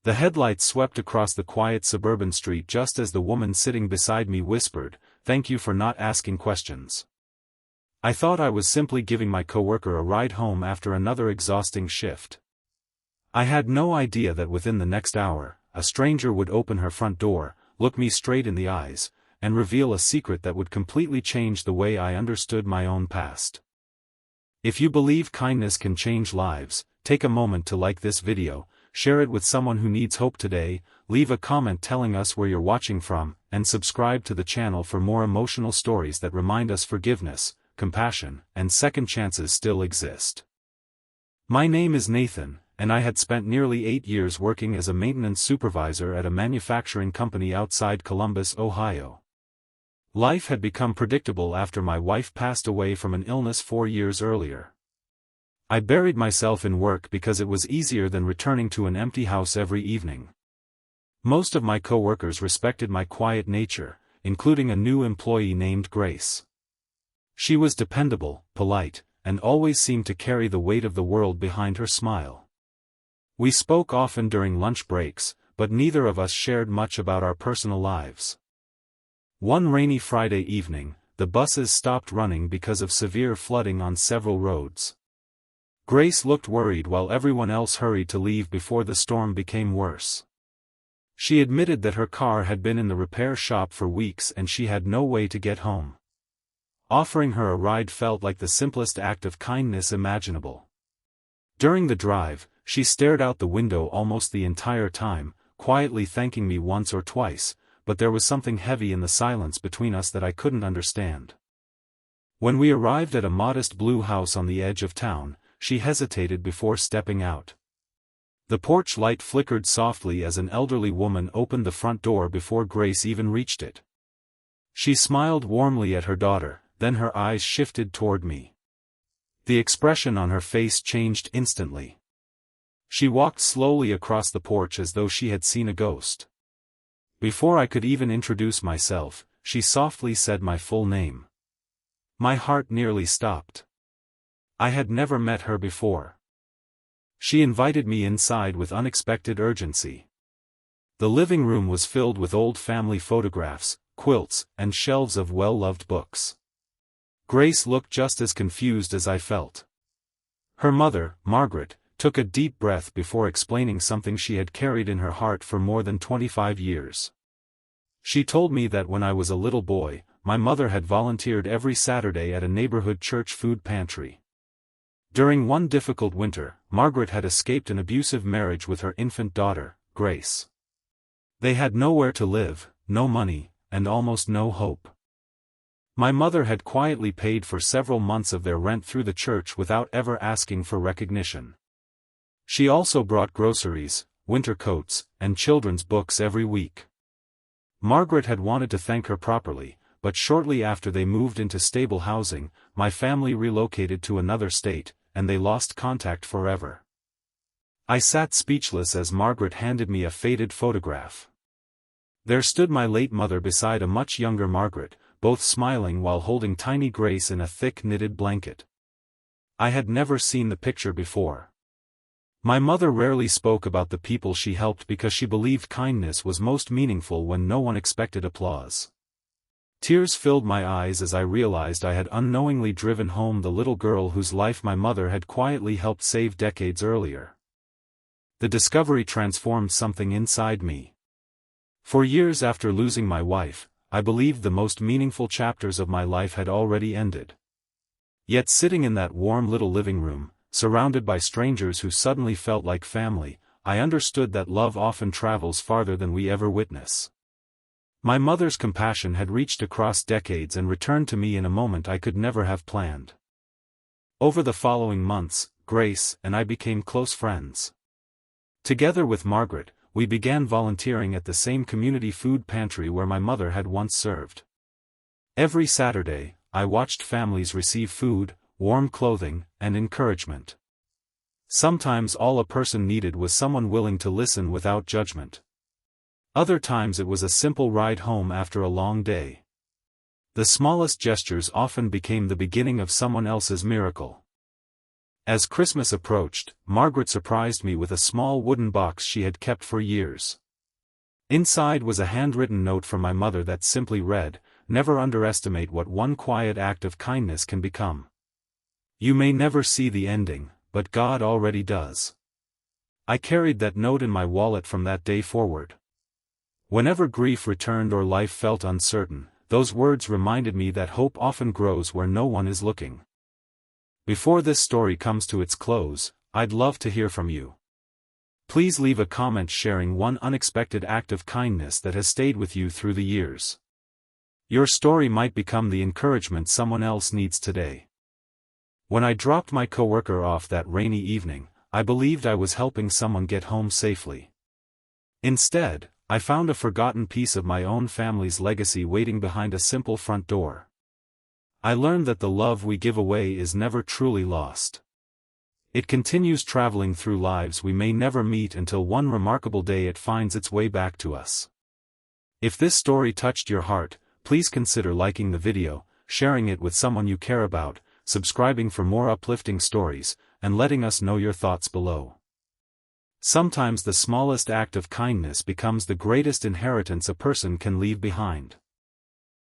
The headlights swept across the quiet suburban street just as the woman sitting beside me whispered, "Thank you for not asking questions." I thought I was simply giving my coworker a ride home after another exhausting shift. I had no idea that within the next hour, a stranger would open her front door, look me straight in the eyes, and reveal a secret that would completely change the way I understood my own past. If you believe kindness can change lives, take a moment to like this video, share it with someone who needs hope today, leave a comment telling us where you're watching from, and subscribe to the channel for more emotional stories that remind us forgiveness, compassion, and second chances still exist. My name is Nathan, and I had spent nearly 8 years working as a maintenance supervisor at a manufacturing company outside Columbus, Ohio. Life had become predictable after my wife passed away from an illness 4 years earlier. I buried myself in work because it was easier than returning to an empty house every evening. Most of my coworkers respected my quiet nature, including a new employee named Grace. She was dependable, polite, and always seemed to carry the weight of the world behind her smile. We spoke often during lunch breaks, but neither of us shared much about our personal lives. One rainy Friday evening, the buses stopped running because of severe flooding on several roads. Grace looked worried while everyone else hurried to leave before the storm became worse. She admitted that her car had been in the repair shop for weeks and she had no way to get home. Offering her a ride felt like the simplest act of kindness imaginable. During the drive, she stared out the window almost the entire time, quietly thanking me once or twice, but there was something heavy in the silence between us that I couldn't understand. When we arrived at a modest blue house on the edge of town, she hesitated before stepping out. The porch light flickered softly as an elderly woman opened the front door before Grace even reached it. She smiled warmly at her daughter, then her eyes shifted toward me. The expression on her face changed instantly. She walked slowly across the porch as though she had seen a ghost. Before I could even introduce myself, she softly said my full name. My heart nearly stopped. I had never met her before. She invited me inside with unexpected urgency. The living room was filled with old family photographs, quilts, and shelves of well-loved books. Grace looked just as confused as I felt. Her mother, Margaret, took a deep breath before explaining something she had carried in her heart for more than 25 years. She told me that when I was a little boy, my mother had volunteered every Saturday at a neighborhood church food pantry. During one difficult winter, Margaret had escaped an abusive marriage with her infant daughter, Grace. They had nowhere to live, no money, and almost no hope. My mother had quietly paid for several months of their rent through the church without ever asking for recognition. She also brought groceries, winter coats, and children's books every week. Margaret had wanted to thank her properly, but shortly after they moved into stable housing, my family relocated to another state, and they lost contact forever. I sat speechless as Margaret handed me a faded photograph. There stood my late mother beside a much younger Margaret, both smiling while holding tiny Grace in a thick knitted blanket. I had never seen the picture before. My mother rarely spoke about the people she helped because she believed kindness was most meaningful when no one expected applause. Tears filled my eyes as I realized I had unknowingly driven home the little girl whose life my mother had quietly helped save decades earlier. The discovery transformed something inside me. For years after losing my wife, I believed the most meaningful chapters of my life had already ended. Yet sitting in that warm little living room, surrounded by strangers who suddenly felt like family, I understood that love often travels farther than we ever witness. My mother's compassion had reached across decades and returned to me in a moment I could never have planned. Over the following months, Grace and I became close friends. Together with Margaret, we began volunteering at the same community food pantry where my mother had once served. Every Saturday, I watched families receive food, warm clothing, and encouragement. Sometimes all a person needed was someone willing to listen without judgment. Other times it was a simple ride home after a long day. The smallest gestures often became the beginning of someone else's miracle. As Christmas approached, Margaret surprised me with a small wooden box she had kept for years. Inside was a handwritten note from my mother that simply read, "Never underestimate what one quiet act of kindness can become. You may never see the ending, but God already does." I carried that note in my wallet from that day forward. Whenever grief returned or life felt uncertain, those words reminded me that hope often grows where no one is looking. Before this story comes to its close, I'd love to hear from you. Please leave a comment sharing one unexpected act of kindness that has stayed with you through the years. Your story might become the encouragement someone else needs today. When I dropped my coworker off that rainy evening, I believed I was helping someone get home safely. Instead, I found a forgotten piece of my own family's legacy waiting behind a simple front door. I learned that the love we give away is never truly lost. It continues traveling through lives we may never meet until one remarkable day it finds its way back to us. If this story touched your heart, please consider liking the video, sharing it with someone you care about, subscribing for more uplifting stories, and letting us know your thoughts below. Sometimes the smallest act of kindness becomes the greatest inheritance a person can leave behind.